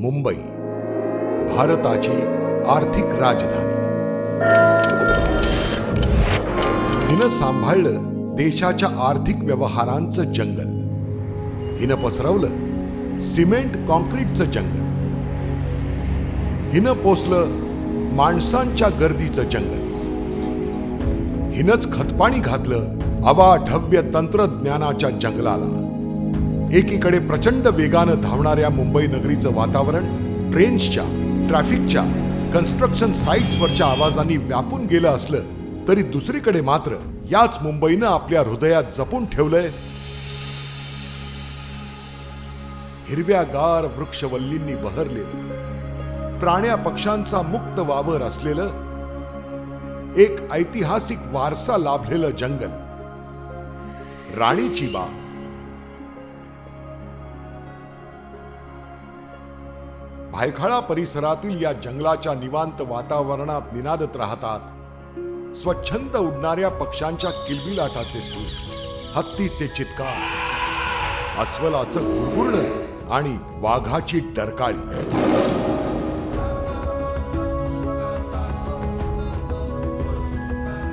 मुंबई, भारताची आर्थिक राजधानी. हिनं सांभाळलं देशाच्या आर्थिक व्यवहारांचं जंगल. हिनं पसरवलं सिमेंट कॉन्क्रीटचं जंगल. हिनं पोसलं माणसांच्या गर्दीचं जंगल. हिनंच खतपाणी घातलं अवाढव्य तंत्रज्ञानाच्या जंगलाला. एकीकडे प्रचंड वेगानं धावणाऱ्या मुंबई नगरीचं वातावरण ट्रेन्सच्या, ट्रॅफिकच्या, कन्स्ट्रक्शन साइट्सवरच्या आवाजांनी व्यापून गेलं असलं तरी दुसरीकडे मात्र याच मुंबईनं आपल्या हृदयात जपून ठेवलंय हिरव्यागार वृक्षवल्लींनी बहरलेलं, प्राण्या पक्ष्यांचा मुक्त वावर असलेलं, एक ऐतिहासिक वारसा लाभलेलं जंगल, राणीची बाग. भायखळा परिसरातील या जंगलाच्या निवांत वातावरणात निनादत राहतात स्वच्छंद उडणाऱ्या पक्ष्यांच्या किलबिलाटाचे सूर, हत्तीचे चित्कार, अस्वलाचं गुरगुरणं आणि वाघाची डरकाळी.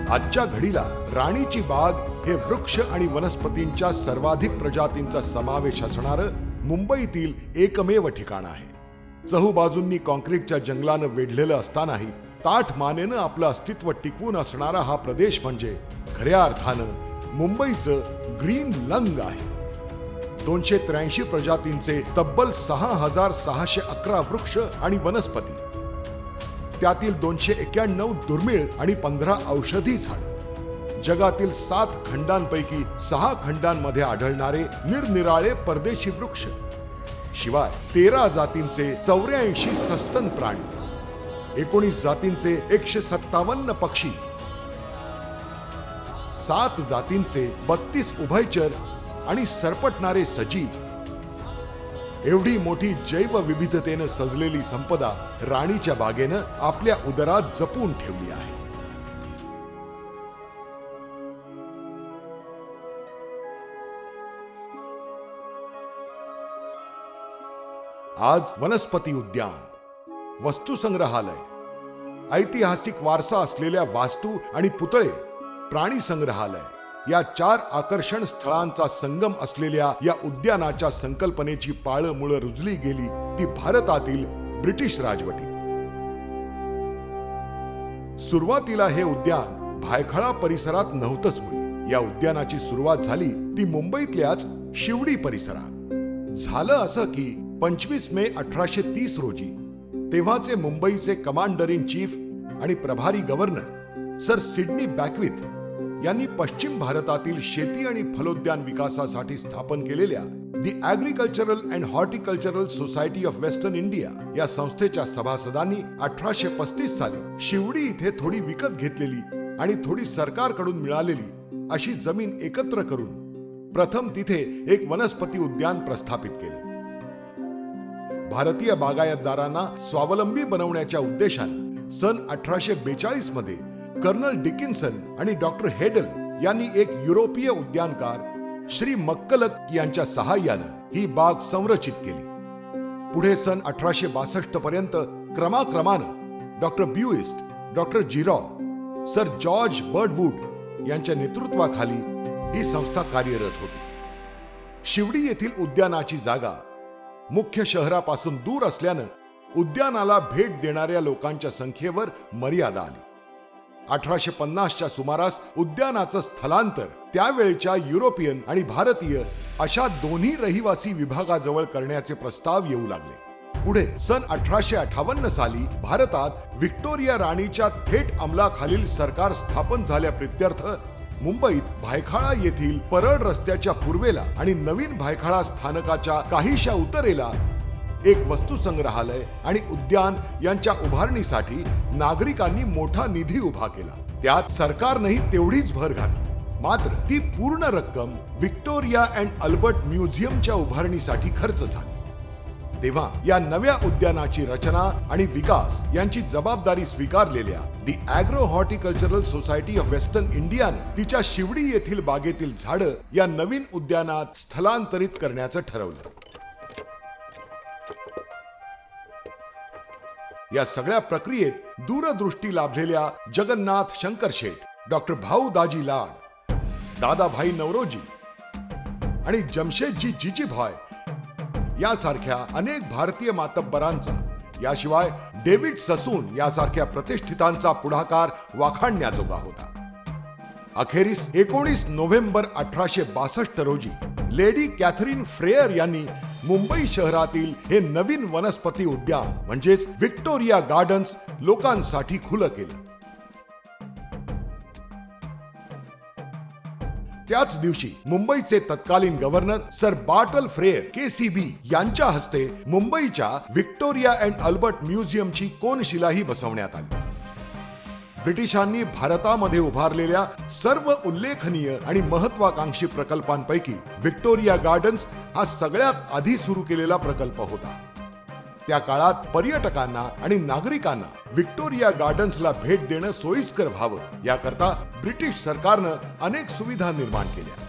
आजच्या घडीला राणीची बाग हे वृक्ष आणि वनस्पतींच्या सर्वाधिक प्रजातींचा समावेश असणारं मुंबईतील एकमेव ठिकाण आहे. चहूबाजूंनी कॉन्क्रीटच्या जंगलानं वेढलेलं असतानाही ताठ मानेनं आपलं अस्तित्व टिकवून असणारा हा प्रदेश म्हणजे खऱ्या अर्थानं मुंबईचं ग्रीन लंग आहे. 283 प्रजातींचे तब्बल 6611 वृक्ष आणि वनस्पती, त्यातील 291 दुर्मिळ आणि 15 औषधी झाड, जगातील 7 खंडांपैकी 6 खंडांमध्ये आढळणारे निरनिराळे परदेशी वृक्ष, शिवाय 13 जातींचे 84 सस्तन प्राणी, 19 जातींचे 157 पक्षी, 7 जातींचे 32 उभयचर आणि सरपटणारे सजीव. एवढी मोठी जैवविविधतेनं सजलेली संपदा राणीच्या बागेनं आपल्या उदरात जपून ठेवली आहे. आज वनस्पती उद्यान, वस्तुसंग्रहालय, ऐतिहासिक वारसा असलेल्या वास्तू आणि पुतळे, प्राणी संग्रहालय या 4 आकर्षण स्थळांचा संगम असलेल्या या उद्यानाच्या संकल्पनेची पाळंमुळं रुजली गेली ती भारतातील ब्रिटिश राजवटीत. सुरुवातीला हे उद्यान भायखळा परिसरात नव्हतंच मुळी. या उद्यानाची सुरुवात झाली ती मुंबईतल्याच शिवडी परिसरात. झालं असं की 25 मे 1830 रोजी तेव्हाचे मुंबईचे कमांडर इन चीफ आणि प्रभारी गव्हर्नर सर सिडनी बॅकविथ यांनी पश्चिम भारतातील शेती आणि फलोद्यान विकासासाठी स्थापन केलेल्या the agricultural and horticultural society of western India या संस्थेच्या सभासदांनी 1835 साली शिवडी इथे थोडी विकत घेतलेली आणि थोडी सरकारकडून मिळालेली अशी जमीन एकत्र करून प्रथम तिथे एक वनस्पती उद्यान प्रस्थापित केले. भारतीय बागायतदारांना स्वावलंबी बनवण्याच्या उद्देशाने सन 1842 मध्ये कर्नल डिकिन्सन आणि डॉक्टर हेडल यांनी एक युरोपीय उद्यानकार श्री मक्कलक यांच्या सहाय्यानं ही बाग संरचित केली. पुढे सन 1862 पर्यंत क्रमाक्रमानं डॉक्टर ब्युइस्ट, डॉक्टर जिरॉ, सर जॉर्ज बर्डवूड यांच्या नेतृत्वाखाली ही संस्था कार्यरत होती. शिवडी येथील उद्यानाची जागा मुख्य शहरापासून दूर असल्यानं उद्यानाला भेट देणाऱ्या लोकांच्या संख्येवर मर्यादा आली. 1850च्या सुमारास उद्यानाचं स्थलांतर त्यावेळच्या युरोपियन आणि भारतीय अशा दोन्ही रहिवासी विभागाजवळ करण्याचे प्रस्ताव येऊ लागले. पुढे सन 1858 साली भारतात व्हिक्टोरिया राणीच्या थेट अंमलाखालील सरकार स्थापन झाल्याप्रित्यर्थ मुंबईत भायखळा येथील परळ रस्त्याच्या पूर्वेला आणि नवीन भायखळा स्थानकाच्या काहीशा उत्तरेला एक वस्तुसंग्रहालय आणि उद्यान यांच्या उभारणीसाठी नागरिकांनी मोठा निधी उभा केला. त्यात सरकारनेही तेवढीच भर घातली. मात्र ती पूर्ण रक्कम व्हिक्टोरिया अँड अल्बर्ट म्युझियमच्या उभारणीसाठी खर्च झाली. तेव्हा या नव्या उद्यानाची रचना आणि विकास यांची जबाबदारी स्वीकारलेल्या the agro horticultural society of western इंडियाने तिच्या शिवडी येथील बागेतील झाडं या नवीन उद्यानात स्थलांतरित करण्याचं ठरवलं. या सगळ्या प्रक्रियेत दूरदृष्टी लाभलेल्या जगन्नाथ शंकर शेठ, डॉक्टर भाऊ दाजी लाड, दादाभाई नवरोजी आणि जमशेदजी जीजीभाय यासारख्या अनेक भारतीय मातब्बरांचा, याशिवाय डेव्हिड ससून यासारख्या प्रतिष्ठितांचा पुढाकार वाखाणण्याजोगा होता. अखेरीस 19 नोव्हेंबर 1862 रोजी लेडी कॅथरीन फ्रेयर यांनी मुंबई शहरातील हे नवीन वनस्पती उद्यान म्हणजेच व्हिक्टोरिया गार्डन्स लोकांसाठी खुलं केलं. त्याच दिवशी मुंबईचे तत्कालीन governor sir Bartle Frere KCB यांच्या हस्ते मुंबईच्या व्हिक्टोरिया अँड अल्बर्ट म्युझियमची कोनशिलाही बसवण्यात आली. ब्रिटिशांनी भारतामध्ये उभारलेल्या सर्व उल्लेखनीय आणि महत्वाकांक्षी प्रकल्पांपैकी व्हिक्टोरिया गार्डन्स हा सगळ्यात आधी सुरू केलेला प्रकल्प होता. त्या काळात पर्यटकांना आणि नागरिकांना व्हिक्टोरिया गार्डन्सला भेट देणं सोयीस्कर व्हावं याकरता ब्रिटिश सरकारनं अनेक सुविधा निर्माण केल्या.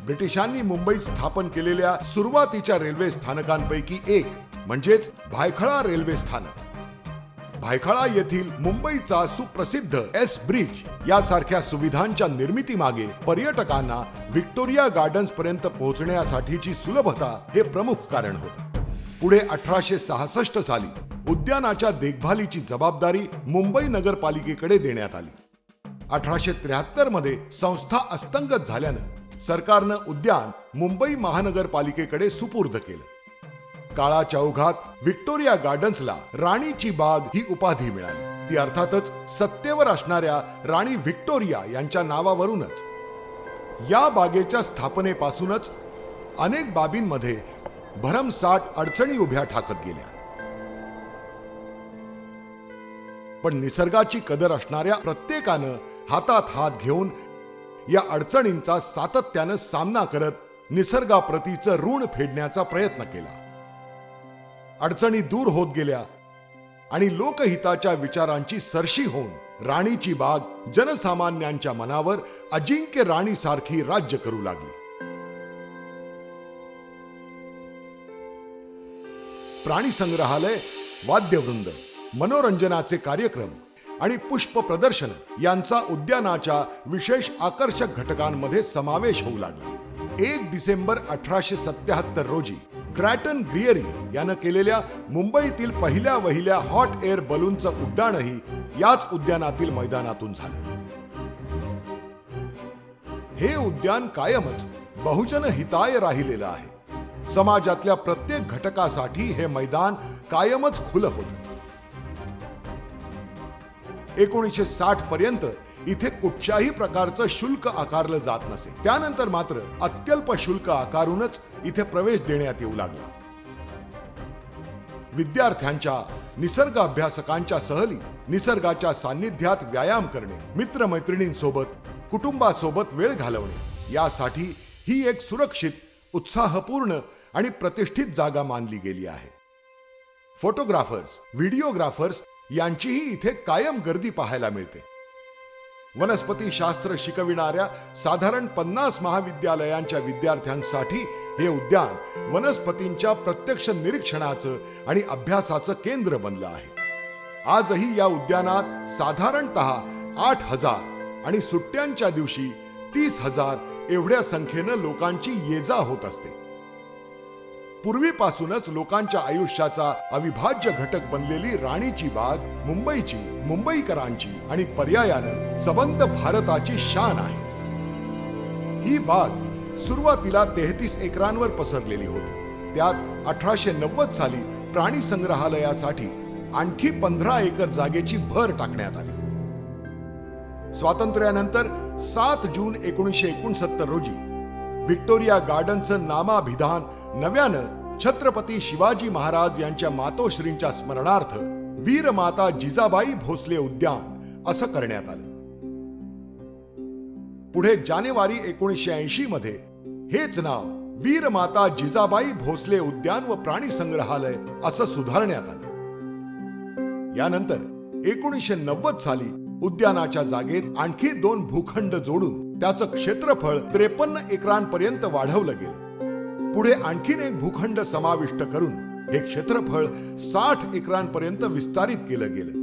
ब्रिटिशांनी मुंबईत स्थापन केलेल्या सुरुवातीच्या रेल्वे स्थानकांपैकी एक म्हणजेच भायखळा रेल्वे स्थानक. भायखळा येथील मुंबईचा सुप्रसिद्ध एस ब्रिज यासारख्या सुविधांच्या निर्मितीमागे पर्यटकांना व्हिक्टोरिया गार्डन्स पर्यंत पोहोचण्यासाठीची सुलभता हे प्रमुख कारण होतं. पुढे 1866 साली उद्यानाच्या देखभालीची जबाबदारी मुंबई नगरपालिकेकडे देण्यात आली. 1873 मध्ये संस्था अस्तंगत झाल्यानं सरकारनं उद्यान मुंबई महानगरपालिकेकडे सुपूर्द केलं. काळाच्या ओघात व्हिक्टोरिया गार्डन्सला राणीची बाग ही उपाधी मिळाली. ती अर्थातच सत्तेवर असणाऱ्या राणी व्हिक्टोरिया यांच्या नावावरूनच. या बागेच्या स्थापनेपासूनच अनेक बाबींमध्ये भरमसाठ अडचणी उभ्या ठाकत गेल्या. पण निसर्गाची कदर असणाऱ्या प्रत्येकानं हातात हात घेऊन या अडचणींचा सातत्यानं सामना करत निसर्गाप्रतीचं ऋण फेडण्याचा प्रयत्न केला. अडचणी दूर होत गेल्या आणि लोकहिताच्या विचारांची सरशी होऊन राणीची बाग जनसामान्यांच्या मनावर अजिंक्य राणीसारखी राज्य करू लागली. प्राणी संग्रहालय, वाद्यवृंद, मनोरंजनाचे कार्यक्रम आणि पुष्प प्रदर्शन यांचा उद्यानाच्या विशेष आकर्षक घटकांमध्ये समावेश होऊ लागला. 1 डिसेंबर 1877 रोजी क्रॅटन ग्रियरी यानं केलेल्या मुंबईतील पहिल्या वहिल्या हॉट एअर बलूनचं उड्डाणही याच उद्यानातील मैदानातून झालं. हे उद्यान कायमच बहुजन हिताय राहिलेलं आहे. समाजातल्या प्रत्येक घटकासाठी हे मैदान कायमच खुलं होतं. 1960 पर्यंत इथे कुठच्याही प्रकारचं शुल्क आकारलं जात नसे. त्यानंतर मात्र अत्यल्प शुल्क आकारूनच इथे प्रवेश देण्यात येऊ लागला. विद्यार्थ्यांच्या, निसर्ग अभ्यासकांच्या सहली निसर्गाच्या सान्निध्यात व्यायाम करणे, मित्रमैत्रिणींसोबत, कुटुंबासोबत वेळ घालवणे यासाठी ही एक सुरक्षित, उत्साहपूर्ण आणि प्रतिष्ठित जागा मानली गेली आहे. फोटोग्राफर्स, व्हिडिओग्राफर्स यांचीही इथे कायम गर्दी पाहायला मिळते. वनस्पती शास्त्र शिकविणाऱ्या साधारण 50 महाविद्यालयांच्या विद्यार्थ्यांसाठी हे उद्यान वनस्पतींच्या प्रत्यक्ष निरीक्षणाचं आणि अभ्यासाचं केंद्र बनलं आहे. आजही या उद्यानात साधारणतः 8,000 आणि सुट्ट्यांच्या दिवशी 30,000 एवढ्या संख्येनं लोकांची ये-जा होत असते. पूर्वीपासूनच लोकांच्या आयुष्याचा अविभाज्य घटक बनलेली राणीची बाग मुंबईची, मुंबईकरांची आणि पर्यायानं सबंध भारताची शान आहे. ही बाग सुरुवातीला 33 एकरांवर पसरलेली होती. त्यात 1890 साली प्राणी संग्रहालयासाठी आणखी 15 एकर जागेची भर टाकण्यात आली. स्वातंत्र्यानंतर 7 जून 1969 रोजी व्हिक्टोरिया गार्डनचं नामाभिधान नव्यानं छत्रपती शिवाजी महाराज यांच्या मातोश्रींच्या स्मरणार्थ वीरमाता जिजाबाई भोसले उद्यान असं करण्यात आलं. पुढे जानेवारी 1980 मध्ये हेच नाव वीरमाता जिजाबाई भोसले उद्यान व प्राणी संग्रहालय असं सुधारण्यात आलं. यानंतर 1990 साली उद्यानाच्या जागेत आणखी 2 भूखंड जोडून त्याचं क्षेत्रफळ 53 एकरांपर्यंत वाढवलं गेलं. पुढे आणखीन एक भूखंड समाविष्ट करून हे क्षेत्रफळ 60 एकरांपर्यंत विस्तारित केलं गेलं.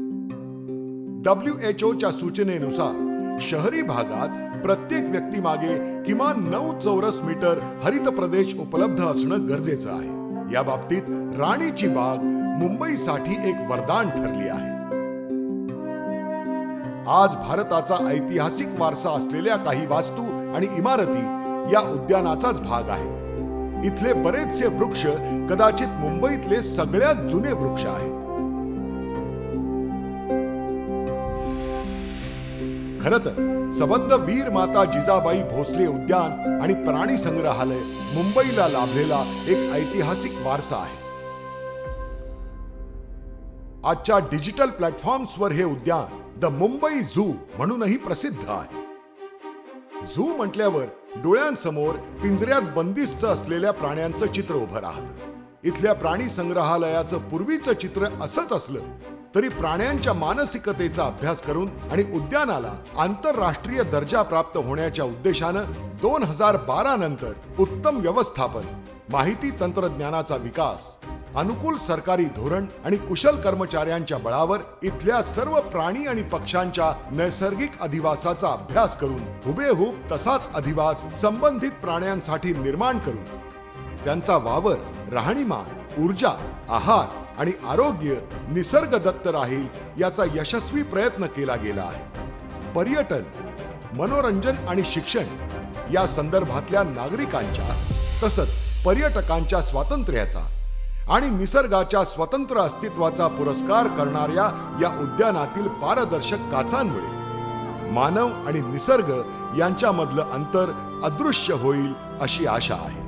WHOच्या सूचनेनुसार शहरी भागात प्रत्येक व्यक्तीमागे किमान 9 चौरस मीटर हरित प्रदेश उपलब्ध असणं गरजेचं आहे. या बाबतीत राणीची बाग मुंबईसाठी एक वरदान ठरली आहे. आज भारताचा ऐतिहासिक वारसा असलेल्या काही वास्तू आणि इमारती या उद्यानाचाच भाग आहेत. इथले बरेचसे वृक्ष कदाचित मुंबईतले सगळ्यात जुने वृक्ष आहेत. खरं तर सबंध वीर माता जिजाबाई भोसले उद्यान आणि प्राणी संग्रहालय मुंबईला लाभलेला एक ऐतिहासिक वारसा आहे. आजच्या डिजिटल प्लॅटफॉर्म्सवर हे उद्यान द मुंबई झू म्हणूनही प्रसिद्ध आहे. झू म्हटल्यावर डोळ्यांसमोर पिंजऱ्यात बंदिस्त असलेल्या प्राण्यांचं चित्र उभं राहतं. इथल्या प्राणी संग्रहालयाचं पूर्वीचं चित्र असंच असलं तरी प्राण्यांच्या मानसिकतेचा अभ्यास करून आणि उद्यानाला आंतरराष्ट्रीय दर्जा प्राप्त होण्याच्या उद्देशानं 2012 नंतर उत्तम व्यवस्थापन, माहिती तंत्रज्ञानाचा विकास, अनुकूल सरकारी धोरण आणि कुशल कर्मचाऱ्यांच्या बळावर इथल्या सर्व प्राणी आणि पक्ष्यांच्या नैसर्गिक अधिवासाचा अभ्यास करून हुबेहूब तसाच अधिवास संबंधित प्राण्यांसाठी निर्माण करून त्यांचा वावर, राहणीमान, ऊर्जा, आहार आणि आरोग्य निसर्गदत्त राहील याचा यशस्वी प्रयत्न केला गेला आहे. पर्यटन, मनोरंजन आणि शिक्षण या संदर्भातल्या नागरिकांच्या तसंच पर्यटकांच्या स्वातंत्र्याचा आणि निसर्गाच्या स्वतंत्र अस्तित्वाचा पुरस्कार करणाऱ्या या उद्यानातील पारदर्शक काचांमुळे मानव आणि निसर्ग यांच्यामधलं अंतर अदृश्य होईल अशी आशा आहे.